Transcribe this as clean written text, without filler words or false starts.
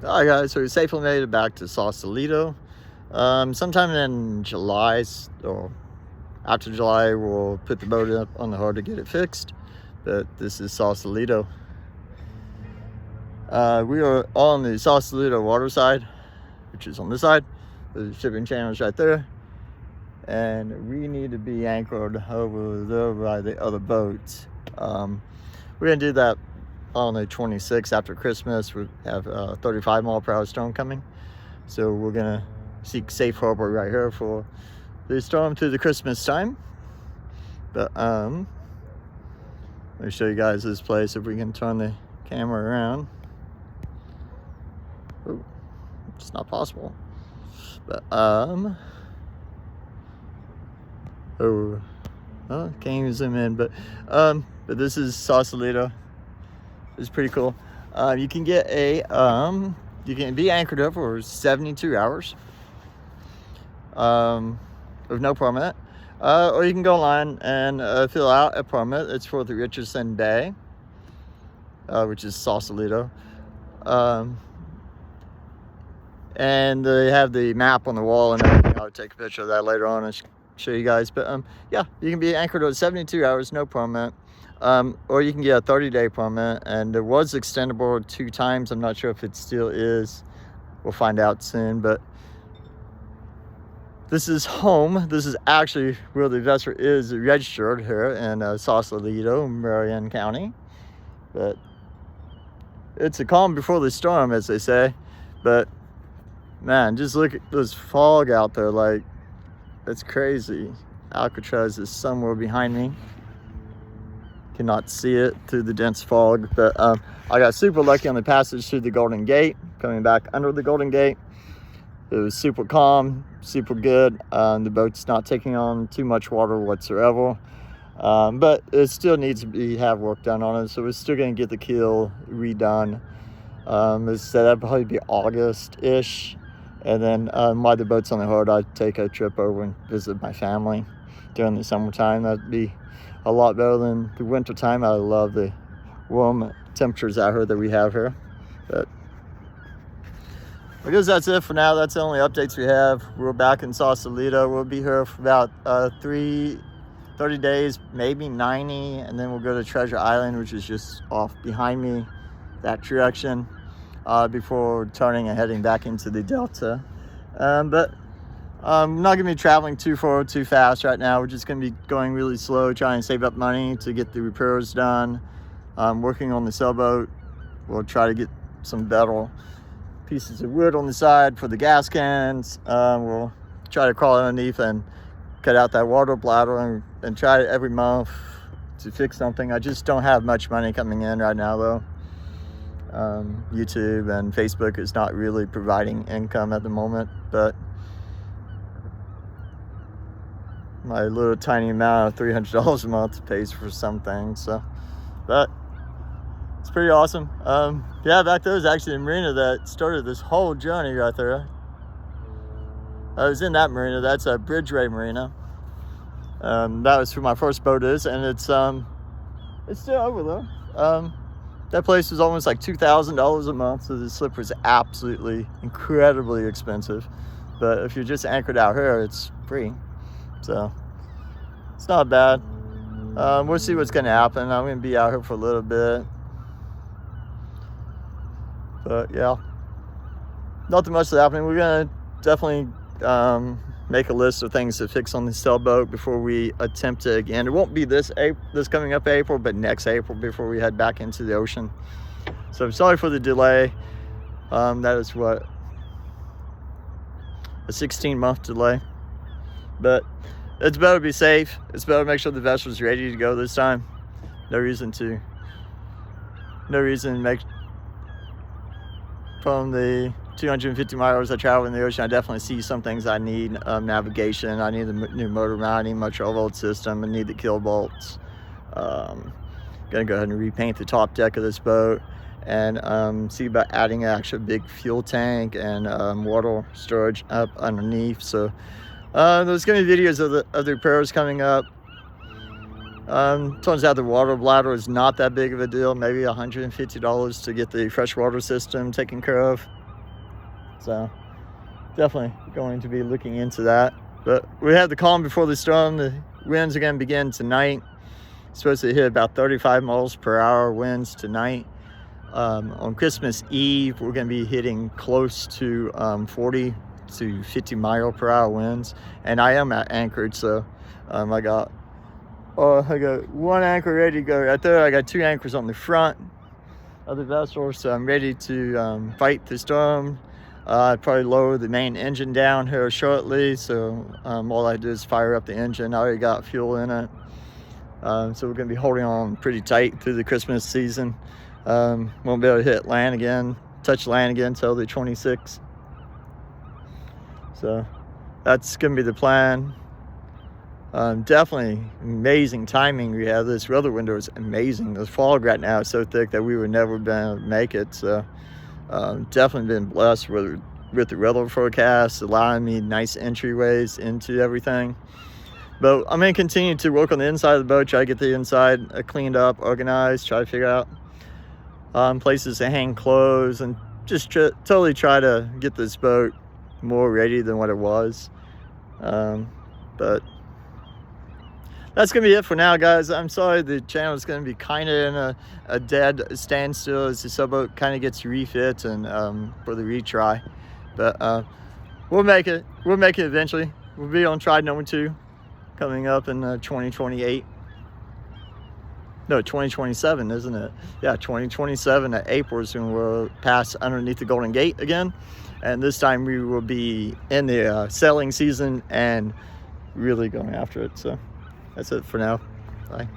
Alright guys, so we safely made it back to Sausalito. Sometime in July or after July, we'll put the boat up on the hard to get it fixed. But this is Sausalito. We are on the Sausalito water side, which is on this side. The shipping channel is right there. And we need to be anchored over there by the other boats. We're gonna do that on the 26th after Christmas. We have a 35-mile-per-hour storm coming, so we're gonna seek safe harbor right here for the storm through the Christmas time. But let me show you guys this place if we can turn the camera around. Oh, it's not possible. But can't even zoom in. But this is Sausalito. It's pretty cool. You can get you can be anchored up for 72 hours with no permit, or you can go online and fill out a permit. It's for the Richardson Bay, which is Sausalito, and they have the map on the wall and everything. I'll take a picture of that later on and show you guys. But yeah, you can be anchored for 72 hours, no permit. Or you can get a 30-day permit, and it was extendable 2 times. I'm not sure if it still is. We'll find out soon. But this is home. This is actually where the vessel is registered here in Sausalito, Marion County. But it's a calm before the storm, as they say. But man, just look at this fog out there. Like, it's crazy. Alcatraz is somewhere behind me. Cannot see it through the dense fog. But I got super lucky on the passage through the Golden Gate, coming back under the Golden Gate. It was super calm, super good. The boat's not taking on too much water whatsoever, but it still needs to have work done on it, so we're still going to get the keel redone. It's said that'd probably be August-ish, and then while the boat's on the hard, I'd take a trip over and visit my family during the summertime. That'd be a lot better than the winter time. I love the warm temperatures out here that we have here. But I guess that's it for now. That's the only updates we have. We're back in Sausalito. We'll be here for about 30 days, maybe 90, and then we'll go to Treasure Island, which is just off behind me, that direction, before turning and heading back into the Delta. But I'm not going to be traveling too far, too fast right now. We're just going to be going really slow, trying to save up money to get the repairs done. Working on the sailboat. We'll try to get some better pieces of wood on the side for the gas cans. We'll try to crawl underneath and cut out that water bladder and try every month to fix something. I just don't have much money coming in right now, though. YouTube and Facebook is not really providing income at the moment, but my little tiny amount of $300 a month pays for some things. So, but it's pretty awesome. Yeah, back there was actually a marina that started this whole journey right there. I was in that marina. That's a Bridgeway Marina. That was where my first boat is, and it's still over there. That place was almost like $2,000 a month, so the slipper is absolutely incredibly expensive. But if you're just anchored out here, it's free. So it's not bad. We'll see what's going to happen. I'm going to be out here for a little bit. But yeah, nothing much is happening. We're going to definitely make a list of things to fix on the sailboat before we attempt it again. It won't be this coming up April, but next April before we head back into the ocean. So I'm sorry for the delay. That is what, a 16-month delay. But it's better to be safe. It's better to make sure the vessel's ready to go this time. No reason to make, from the 250 miles I travel in the ocean, I definitely see some things I need. Navigation, I need the new motor mount, I need my 12-volt system, I need the keel bolts. Gonna go ahead and repaint the top deck of this boat, and see about adding an actual big fuel tank and water storage up underneath. So there's gonna be videos of the repairs coming up. Turns out the water bladder is not that big of a deal, maybe $150 to get the freshwater system taken care of. So definitely going to be looking into that. But we had the calm before the storm. The winds are going to begin tonight. Supposed to hit about 35 miles per hour winds tonight. On Christmas Eve, we're going to be hitting close to 40 to 50 mile per hour winds. And I am at anchored, so I got one anchor ready to go right there. I got 2 anchors on the front of the vessel, so I'm ready to fight the storm. I'd probably lower the main engine down here shortly, so all I do is fire up the engine. I already got fuel in it. So we're going to be holding on pretty tight through the Christmas season. Won't be able to hit land again, touch land again until the 26th. So that's going to be the plan. Definitely amazing timing we have. This weather window is amazing. The fog right now is so thick that we would never be able to make it. So definitely been blessed with the weather forecast, allowing me nice entryways into everything. But I'm going to continue to work on the inside of the boat, try to get the inside cleaned up, organized, try to figure out places to hang clothes, and just totally try to get this boat more ready than what it was. But that's going to be it for now, guys. I'm sorry the channel is going to be kind of in a dead standstill as the subboat kind of gets refit and for the retry. But we'll make it. We'll make it eventually. We'll be on try number 2 coming up in 2028. No, 2027, isn't it? Yeah, 2027 at April is when we'll pass underneath the Golden Gate again. And this time we will be in the sailing season and really going after it. So that's it for now. Bye.